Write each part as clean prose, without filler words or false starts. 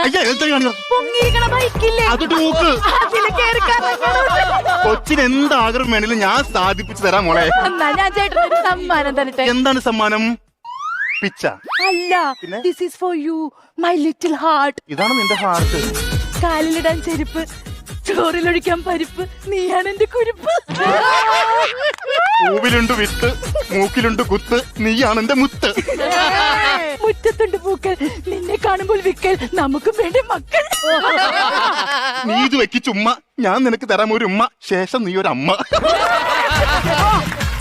അയ്യ എന്താ കാണിക്കുന്നത്? പൊങ്ങിയിരിക്കണ ബൈക്കില്ലേ അത് ഡൂക്ക്. അതില് കേറി കറങ്ങണം. കൊച്ചിന് എന്ത് ആഗ്രഹം വേണേലും ഞാൻ സാധിപ്പിച്ചു തരാം മോളെ. എന്നാ ഞാൻ ചേട്ടനൊരു സമ്മാനം തരട്ടെ. എന്താണ് സമ്മാനം? പിച്ച. അല്ല, പിന്നെ? This is for you my little heart. ഇതാണ് നിന്റെ ഹാർട്ട്. കാലിലിടാൻ ചെരുപ്പ്, ചോറിലൊഴിക്കാൻ പരിപ്പ്, നീയാണ് എന്റെ കുരുപ്പ്. പൂവിലുണ്ട് വിത്ത്, മൂക്കിലുണ്ട് കുത്ത്, നീയാണ് എന്റെ മുത്ത്. മുറ്റത്തുണ്ട് പൂക്കൾ, നിന്നെ കാണുമ്പോൾ വിക്കൽ, നമുക്ക് വേണ്ടി മക്കൾ. നീ ഇത് വെക്കി ചുമ്മാ, ഞാൻ നിനക്ക് തരാം ഒരു ഉമ്മ, ശേഷം നീ ഒരു അമ്മ.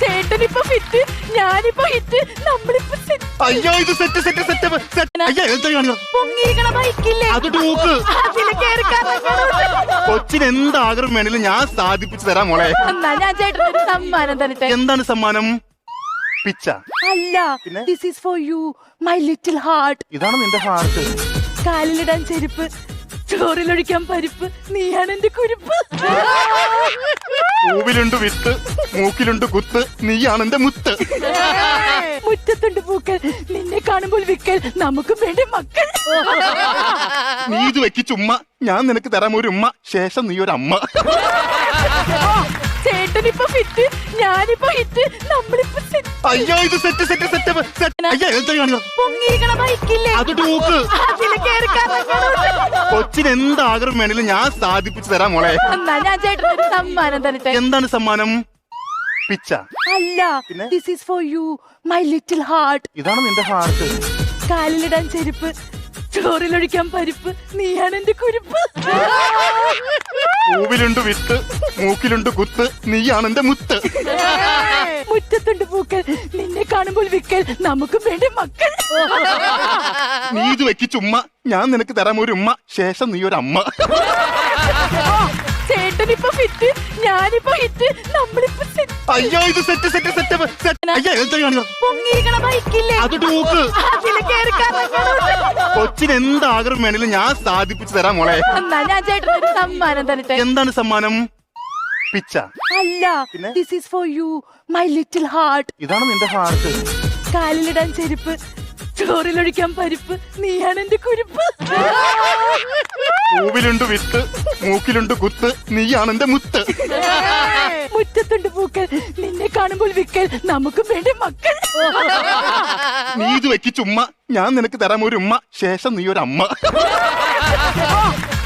ചേട്ടനിപ്പോ ഫിറ്റ്, ഞാനിപ്പോ ഹിറ്റ്, നമ്മളിപ്പോ സെറ്റ്. അയ്യോ ഇത് സെറ്റ് സെറ്റ് സെറ്റ് സെറ്റ്. അയ്യ എന്താ കാണിക്കുന്നത്? പൊങ്ങിയിരിക്കണ ബൈക്കില്ലേ അത് ഡൂക്ക്. അതില് കേറി കറങ്ങണം. കൊച്ചിന് എന്ത് ആഗ്രഹം വേണേലും ഞാൻ സാധിപ്പിച്ചു തരാം മോളെ. എന്നാ ഞാൻ ചേട്ടനൊരു സമ്മാനം തരട്ടെ. എന്താണ് സമ്മാനം? പിച്ച. അല്ല, പിന്നെ? This is for you my little heart. ഇതാണ് നിന്റെ ഹാർട്ട്. കാലിലിടാൻ ചെരുപ്പ്, ചോറിലൊഴിക്കാൻ പരിപ്പ്, നീയാണ് എന്റെ കുരുപ്പ്. പൂവിലുണ്ട് വിത്ത്, മൂക്കിലുണ്ട് കുത്ത്, നീയാണ് എന്റെ മുത്ത്. മുറ്റത്തുണ്ട് പൂക്കൾ, നിന്നെ കാണുമ്പോൾ വിക്കൽ, നമുക്ക് വേണ്ടി മക്കൾ. നീ ഇത് വെക്കി ചുമ്മാ, ഞാൻ നിനക്ക് തരാം ഒരു ഉമ്മ, ശേഷം നീ ഒരു അമ്മ. ചേട്ടനിപ്പോ ഫിറ്റ്, ഞാനിപ്പോ ഹിറ്റ്, നമ്മളിപ്പോ സെറ്റ്. അയ്യോ ഇത് സെറ്റ് സെറ്റ് സെറ്റ് സെറ്റ്. അയ്യ എന്താ കാണിക്കുന്നത്? പൊങ്ങിയിരിക്കണ ബൈക്കില്ലേ അത് ഡൂക്ക്. അതില് കേറി കറങ്ങണം. കൊച്ചിന് എന്ത് ആഗ്രഹം വേണേലും ഞാൻ സാധിപ്പിച്ചു തരാം മോളെ. എന്നാ ഞാൻ ചേട്ടനൊരു സമ്മാനം തരട്ടെ. എന്താണ് സമ്മാനം? പിച്ച. അല്ല, പിന്നെ? This is for you my little heart. ഇതാണ് നിന്റെ ഹാർട്ട്. കാലിലിടാൻ ചെരുപ്പ്, ചോറിലൊഴിക്കാൻ പരിപ്പ്, നീയാണ് എന്റെ കുരുപ്പ്. പൂവിലുണ്ട് വിത്ത്, മൂക്കിലുണ്ട് കുത്ത്, നീയാണ് എന്റെ മുത്ത്. മുറ്റത്തുണ്ട് പൂക്കൾ, നിന്നെ കാണുമ്പോൾ വിക്കൽ, നമുക്ക് വേണ്ടി മക്കൾ. നീ ഇത് വെക്കി ചുമ്മാ, ഞാൻ നിനക്ക് തരാം ഒരു ഉമ്മ, ശേഷം നീ ഒരു അമ്മ. ചേട്ടനിപ്പോ ഫിറ്റ്, ഞാനിപ്പോ ഹിറ്റ്, നമ്മളിപ്പോ സെറ്റ്. അയ്യോ ഇത് സെറ്റ് സെറ്റ് സെറ്റ് സെറ്റ്. അയ്യ എന്താ കാണിക്കുന്നത്? പൊങ്ങിയിരിക്കണ ബൈക്കില്ലേ അത് ഡൂക്ക്. അതില് കേറി കറങ്ങണം. കൊച്ചിന് എന്ത് ആഗ്രഹം വേണേലും ഞാൻ സാധിപ്പിച്ചു തരാം മോളെ. എന്നാ ഞാൻ ചേട്ടനൊരു സമ്മാനം തരട്ടെ. എന്താണ് സമ്മാനം? പിച്ച. അല്ല, പിന്നെ? This is for you my little heart. ഇതാണ് നിന്റെ ഹാർട്ട്. കാലിലിടാൻ ചെരുപ്പ്, ചോറിലൊഴിക്കാൻ പരിപ്പ്, നീയാണ് എന്റെ കുരുപ്പ്. പൂവിലുണ്ട് വിത്ത്, മൂക്കിലുണ്ട് കുത്ത്, നീയാണ് എന്റെ മുത്ത്. മുറ്റത്തുണ്ട് പൂക്കൾ, നിന്നെ കാണുമ്പോൾ വിക്കൽ, നമുക്ക് വേണ്ടി മക്കൾ. നീ ഇത് വെക്കി ചുമ്മാ, ഞാൻ നിനക്ക് തരാം ഒരു ഉമ്മ, ശേഷം നീ ഒരു അമ്മ.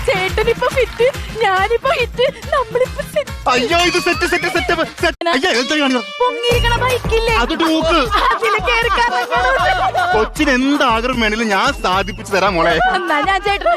ചേട്ടനിപ്പോ ഫിറ്റ്, ഞാനിപ്പോ ഹിറ്റ്, നമ്മളിപ്പോ സെറ്റ്. അയ്യോ ഇത് സെറ്റ് സെറ്റ് സെറ്റ് സെറ്റ്. അയ്യ എന്താ കാണിക്കുന്നത്? പൊങ്ങിയിരിക്കണ ബൈക്കില്ലേ അത് ഡൂക്ക്. അതില് കേറി കറങ്ങണം. കൊച്ചിന് എന്ത് ആഗ്രഹം വേണേലും ഞാൻ സാധിപ്പിച്ചു തരാം മോളെ. എന്നാ ഞാൻ ചേട്ടൻ